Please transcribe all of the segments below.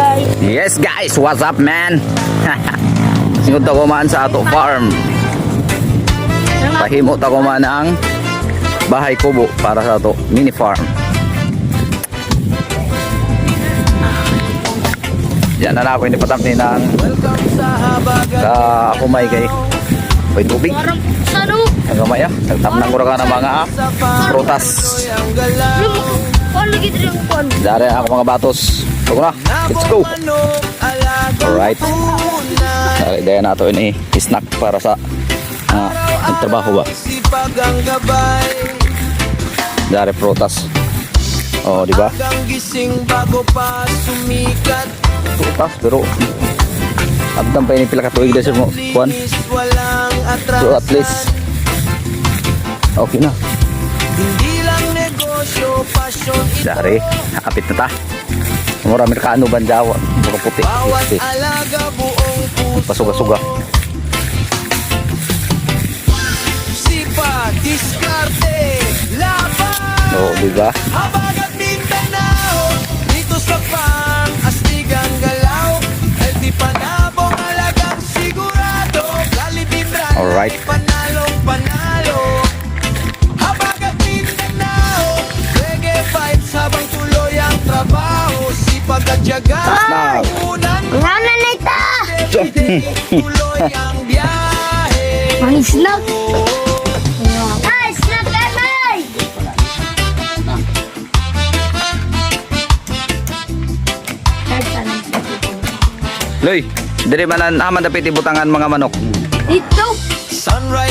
guys. Yes guys, what's up man? Singot ako man sa ato farm. Pahimo ako man ang bahay kubo para sa ato mini farm. Yan na ako, hindi patap ni ng ako may kay may tubig. Ano? Ang gamay nagtamnang ko ka ng mga prutas. Dari ako mga batos. Ito na, let's go. Alright. Dahil na ito ini snack para sa trabaho ba. Dari prutas. Oh, di ba? Prutas pero abdang pa ini pila ka tuig dahil mo kuan. So at least okay na. Dari, nakapit na ta. Mura Amerikano banjawa, puro puti. Pasuga-suga. Oh, diba? Alright. Ay! Ngana nita! Ang snack! Ay! Snack gamay! Loy, diri manan aman dapat ibutangan mga manok. Dito!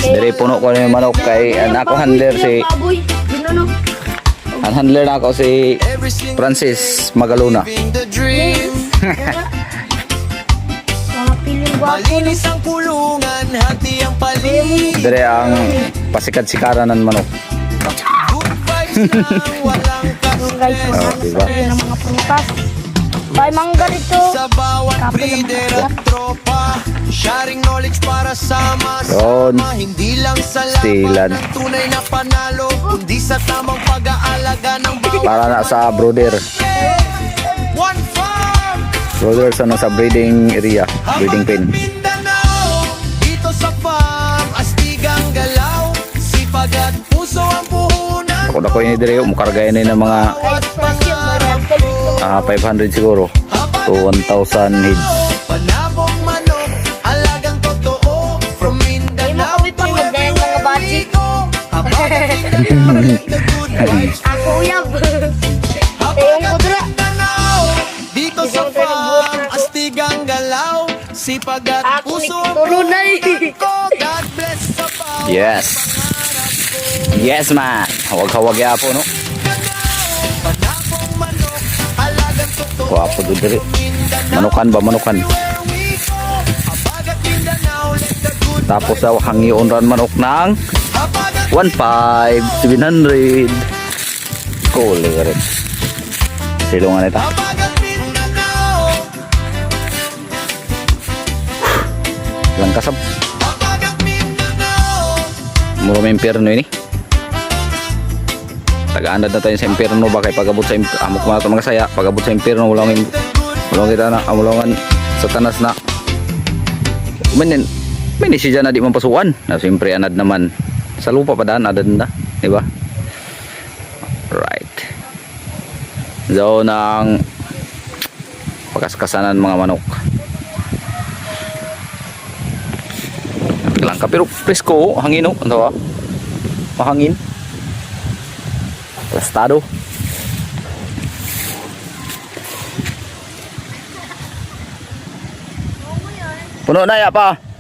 Diri puno ko yung manok kay ako handler si ang handler na ako si Francis Magaluna. Mga piling guwapo. Diri ang pasikat-sikaran ng manok. Guys, diba? ng mga prutas. Bay mangga dito. Kapil ang tropa, sharing knowledge para Yun. sama-sama. Hindi lang sa Stilan. laban ng tunay na panalo, kundi sa tamang pag-aalaga ng bawat Para na sa brooder. one farm. Brooder sa breeding area, breeding pen. Mindanao, dito sa farm, astigang galaw, sipag at puso ang puhunan. Ako ini diri mukargayan ni ng mga 500 siguro to 1,000 heads. Panabong manok, alagang totoo, from Mindanao to Rico. Ako uyab. Tayong kudra. Dito sa farm, astigang galaw, sipag at Ako ni puso ang turunay. ko. God bless sa bawat Yes. Yes man. Huwag yapo no. panabong manok, alagang totoo. Wapo do diri. Manukan ba manukan. Tapos daw hangion ran manok ng 1,500 700. Cool rin. Silungan ito. Lang kasab. Muro may impyerno ini. Taga-andad na tayo sa impyerno ba kay pagabot sa amok mga saya, pagabot sa impyerno mulong kita na amulongan sa tanas na. Manin siya na di mampasuan. Na siyempre anad naman sa lupa pa daan adad na, di ba? Right. Zone ng pagkaskasanan mga manok. Lang ka pero presko, hangin oh, ano ba? Mahangin. Plastado. Puno na ya pa.